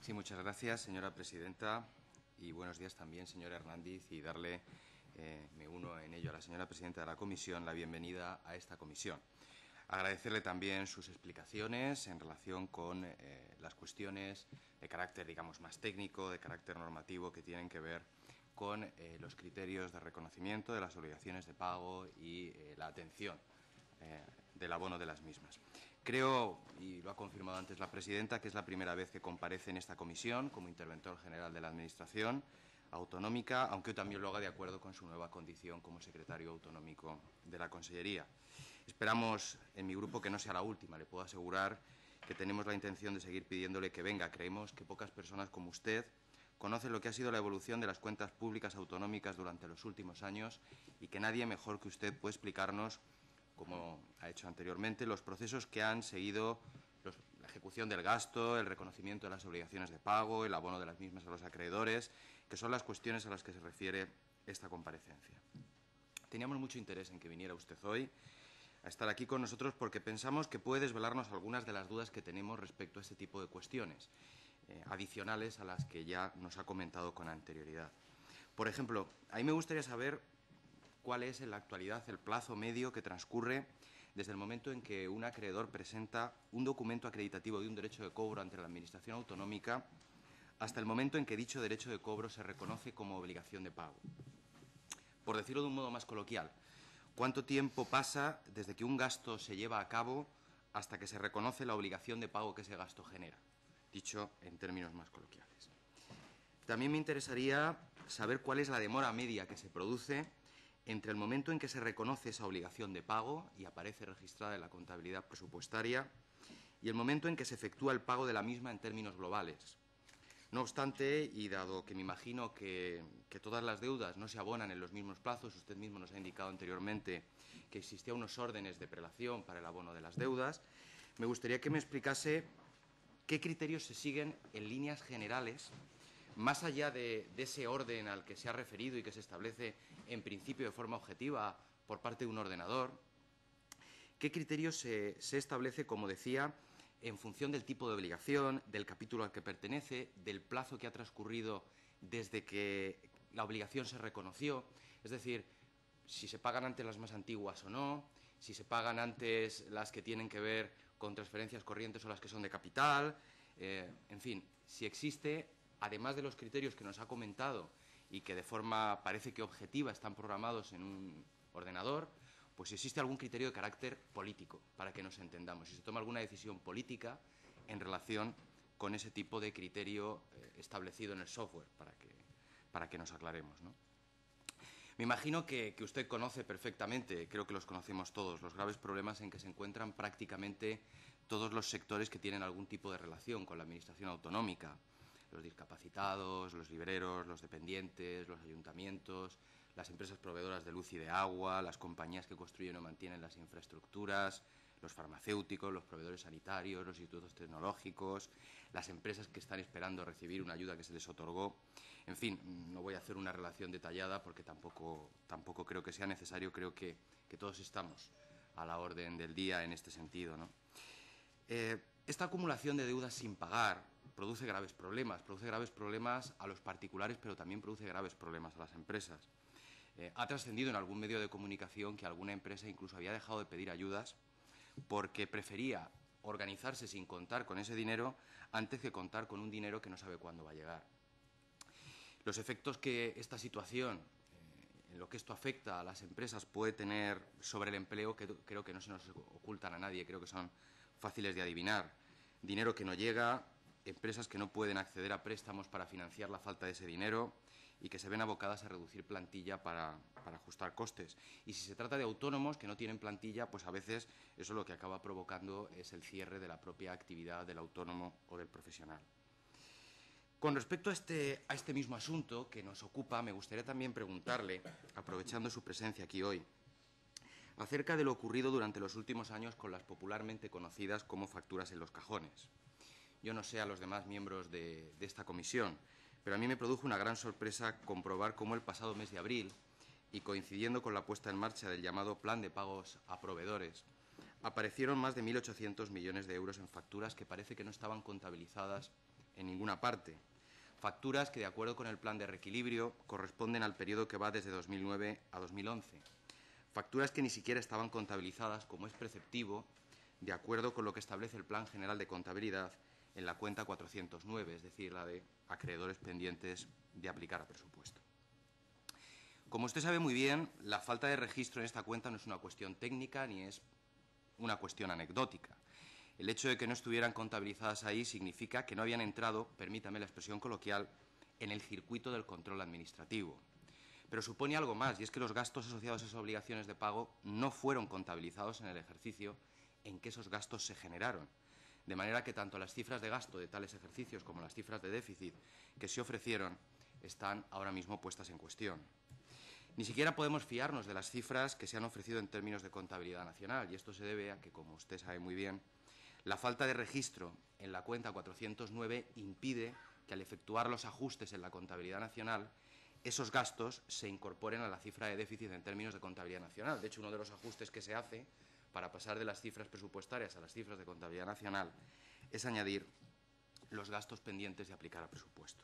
Sí, muchas gracias, señora presidenta, y buenos días también, señor Hernández, y darle, me uno en ello a la señora presidenta de la comisión, la bienvenida a esta comisión. Agradecerle también sus explicaciones en relación con las cuestiones de carácter, digamos, más técnico, de carácter normativo, que tienen que ver con los criterios de reconocimiento de las obligaciones de pago y la atención del abono de las mismas. Creo, y lo ha confirmado antes la presidenta, que es la primera vez que comparece en esta comisión como interventor general de la Administración autonómica, aunque también lo haga de acuerdo con su nueva condición como secretario autonómico de la Consellería. Esperamos en mi grupo que no sea la última. Le puedo asegurar que tenemos la intención de seguir pidiéndole que venga. Creemos que pocas personas como usted conocen lo que ha sido la evolución de las cuentas públicas autonómicas durante los últimos años y que nadie mejor que usted puede explicarnos, como ha hecho anteriormente, los procesos que han seguido la ejecución del gasto, el reconocimiento de las obligaciones de pago, el abono de las mismas a los acreedores, que son las cuestiones a las que se refiere esta comparecencia. Teníamos mucho interés en que viniera usted hoy a estar aquí con nosotros porque pensamos que puede desvelarnos algunas de las dudas que tenemos respecto a este tipo de cuestiones, adicionales a las que ya nos ha comentado con anterioridad. Por ejemplo, a mí me gustaría saber cuál es en la actualidad el plazo medio que transcurre desde el momento en que un acreedor presenta un documento acreditativo de un derecho de cobro ante la Administración autonómica hasta el momento en que dicho derecho de cobro se reconoce como obligación de pago. Por decirlo de un modo más coloquial, ¿cuánto tiempo pasa desde que un gasto se lleva a cabo hasta que se reconoce la obligación de pago que ese gasto genera? Dicho en términos más coloquiales. También me interesaría saber cuál es la demora media que se produce entre el momento en que se reconoce esa obligación de pago y aparece registrada en la contabilidad presupuestaria y el momento en que se efectúa el pago de la misma en términos globales. No obstante, y dado que me imagino que todas las deudas no se abonan en los mismos plazos, usted mismo nos ha indicado anteriormente que existían unos órdenes de prelación para el abono de las deudas, me gustaría que me explicase qué criterios se siguen en líneas generales, más allá de ese orden al que se ha referido y que se establece en principio de forma objetiva por parte de un ordenador. ¿Qué criterios se establece, como decía, en función del tipo de obligación, del capítulo al que pertenece, del plazo que ha transcurrido desde que la obligación se reconoció? Es decir, si se pagan antes las más antiguas o no, si se pagan antes las que tienen que ver con transferencias corrientes o las que son de capital, en fin, si existe, además de los criterios que nos ha comentado y que de forma parece que objetiva están programados en un ordenador, pues si existe algún criterio de carácter político, para que nos entendamos, si se toma alguna decisión política en relación con ese tipo de criterio establecido en el software, para que nos aclaremos, ¿no? Me imagino que usted conoce perfectamente, creo que los conocemos todos, los graves problemas en que se encuentran prácticamente todos los sectores que tienen algún tipo de relación con la Administración autonómica. Los discapacitados, los libreros, los dependientes, los ayuntamientos, las empresas proveedoras de luz y de agua, las compañías que construyen o mantienen las infraestructuras, los farmacéuticos, los proveedores sanitarios, los institutos tecnológicos, las empresas que están esperando recibir una ayuda que se les otorgó. En fin, no voy a hacer una relación detallada porque tampoco creo que sea necesario. Creo que todos estamos a la orden del día en este sentido, ¿no? Esta acumulación de deudas sin pagar produce graves problemas a los particulares, pero también produce graves problemas a las empresas. Ha trascendido en algún medio de comunicación que alguna empresa incluso había dejado de pedir ayudas porque prefería organizarse sin contar con ese dinero antes que contar con un dinero que no sabe cuándo va a llegar. Los efectos que esta situación, en lo que esto afecta a las empresas, puede tener sobre el empleo, que creo que no se nos ocultan a nadie, creo que son fáciles de adivinar. Dinero que no llega, empresas que no pueden acceder a préstamos para financiar la falta de ese dinero y que se ven abocadas a reducir plantilla para ajustar costes. Y si se trata de autónomos que no tienen plantilla, pues a veces eso lo que acaba provocando es el cierre de la propia actividad del autónomo o del profesional. Con respecto a este mismo asunto que nos ocupa, me gustaría también preguntarle, aprovechando su presencia aquí hoy, acerca de lo ocurrido durante los últimos años con las popularmente conocidas como facturas en los cajones. Yo no sé a los demás miembros de esta comisión, pero a mí me produjo una gran sorpresa comprobar cómo el pasado mes de abril, y coincidiendo con la puesta en marcha del llamado Plan de Pagos a Proveedores, aparecieron más de 1.800 millones de euros en facturas que parece que no estaban contabilizadas en ninguna parte. Facturas que, de acuerdo con el plan de reequilibrio, corresponden al periodo que va desde 2009 a 2011. Facturas que ni siquiera estaban contabilizadas, como es preceptivo, de acuerdo con lo que establece el Plan General de Contabilidad en la cuenta 409, es decir, la de acreedores pendientes de aplicar a presupuesto. Como usted sabe muy bien, la falta de registro en esta cuenta no es una cuestión técnica ni es una cuestión anecdótica. El hecho de que no estuvieran contabilizadas ahí significa que no habían entrado, permítame la expresión coloquial, en el circuito del control administrativo. Pero supone algo más, y es que los gastos asociados a esas obligaciones de pago no fueron contabilizados en el ejercicio en que esos gastos se generaron. De manera que tanto las cifras de gasto de tales ejercicios como las cifras de déficit que se ofrecieron están ahora mismo puestas en cuestión. Ni siquiera podemos fiarnos de las cifras que se han ofrecido en términos de contabilidad nacional, y esto se debe a que, como usted sabe muy bien, la falta de registro en la cuenta 409 impide que, al efectuar los ajustes en la contabilidad nacional, esos gastos se incorporen a la cifra de déficit en términos de contabilidad nacional. De hecho, uno de los ajustes que se hace para pasar de las cifras presupuestarias a las cifras de contabilidad nacional es añadir los gastos pendientes de aplicar a presupuesto.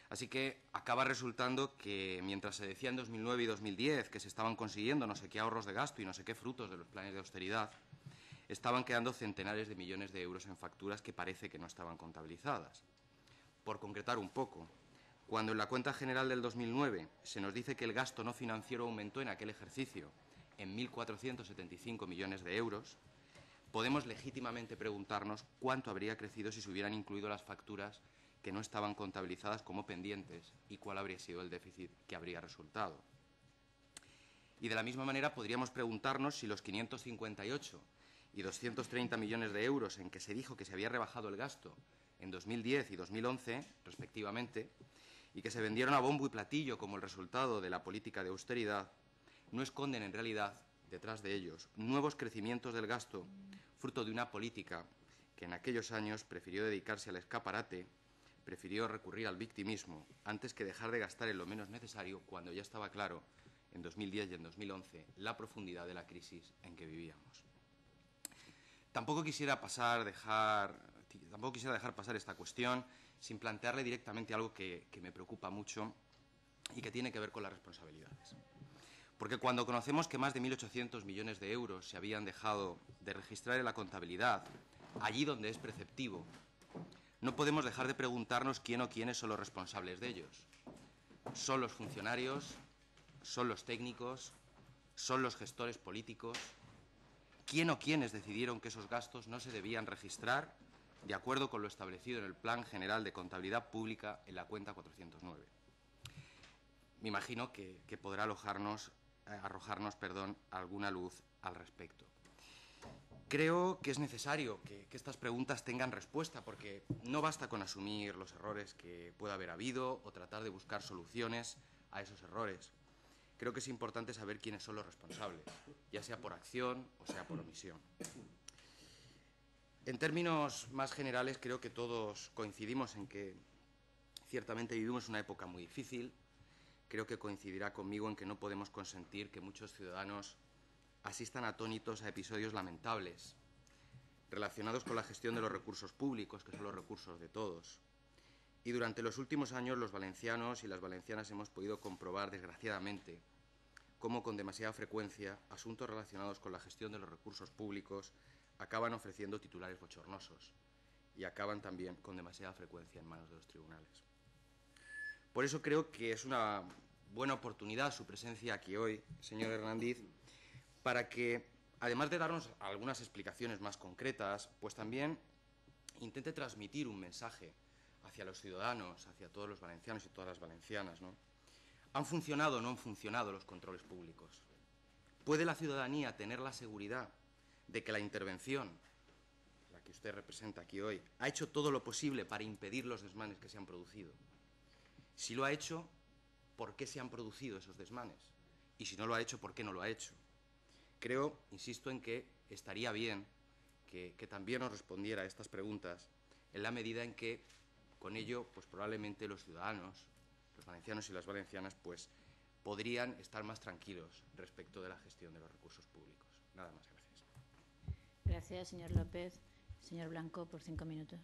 Así que acaba resultando que, mientras se decía en 2009 y 2010 que se estaban consiguiendo no sé qué ahorros de gasto y no sé qué frutos de los planes de austeridad, estaban quedando centenares de millones de euros en facturas que parece que no estaban contabilizadas. Por concretar un poco, cuando en la cuenta general del 2009 se nos dice que el gasto no financiero aumentó en aquel ejercicio en 1.475 millones de euros, podemos legítimamente preguntarnos cuánto habría crecido si se hubieran incluido las facturas que no estaban contabilizadas como pendientes y cuál habría sido el déficit que habría resultado. Y de la misma manera podríamos preguntarnos si los 558 y 230 millones de euros en que se dijo que se había rebajado el gasto en 2010 y 2011, respectivamente, y que se vendieron a bombo y platillo como el resultado de la política de austeridad, no esconden en realidad, detrás de ellos, nuevos crecimientos del gasto, fruto de una política que en aquellos años prefirió dedicarse al escaparate, prefirió recurrir al victimismo, antes que dejar de gastar en lo menos necesario cuando ya estaba claro, en 2010 y en 2011, la profundidad de la crisis en que vivíamos. Tampoco quisiera dejar pasar esta cuestión sin plantearle directamente algo que me preocupa mucho y que tiene que ver con las responsabilidades. Porque cuando conocemos que más de 1.800 millones de euros se habían dejado de registrar en la contabilidad, allí donde es preceptivo, no podemos dejar de preguntarnos quién o quiénes son los responsables de ellos. ¿Son los funcionarios? ¿Son los técnicos? ¿Son los gestores políticos? ¿Quién o quiénes decidieron que esos gastos no se debían registrar de acuerdo con lo establecido en el Plan General de Contabilidad Pública en la cuenta 409? Me imagino que podrá arrojarnos alguna luz al respecto. Creo que es necesario que estas preguntas tengan respuesta, porque no basta con asumir los errores que pueda haber habido o tratar de buscar soluciones a esos errores. Creo que es importante saber quiénes son los responsables, ya sea por acción o sea por omisión. En términos más generales, creo que todos coincidimos en que ciertamente vivimos una época muy difícil. Creo que coincidirá conmigo en que no podemos consentir que muchos ciudadanos asistan atónitos a episodios lamentables relacionados con la gestión de los recursos públicos, que son los recursos de todos. Y durante los últimos años los valencianos y las valencianas hemos podido comprobar, desgraciadamente, cómo con demasiada frecuencia asuntos relacionados con la gestión de los recursos públicos acaban ofreciendo titulares bochornosos y acaban también con demasiada frecuencia en manos de los tribunales. Por eso creo que es una buena oportunidad su presencia aquí hoy, señor Hernández, para que, además de darnos algunas explicaciones más concretas, pues también intente transmitir un mensaje hacia los ciudadanos, hacia todos los valencianos y todas las valencianas, ¿no? ¿Han funcionado o no han funcionado los controles públicos? ¿Puede la ciudadanía tener la seguridad de que la intervención, la que usted representa aquí hoy, ha hecho todo lo posible para impedir los desmanes que se han producido? Si lo ha hecho, ¿por qué se han producido esos desmanes? Y si no lo ha hecho, ¿por qué no lo ha hecho? Creo, insisto en que estaría bien que también nos respondiera a estas preguntas en la medida en que con ello, pues probablemente los ciudadanos, los valencianos y las valencianas, pues podrían estar más tranquilos respecto de la gestión de los recursos públicos. Nada más, gracias. Gracias, señor López. Señor Blanco, por 5 minutos.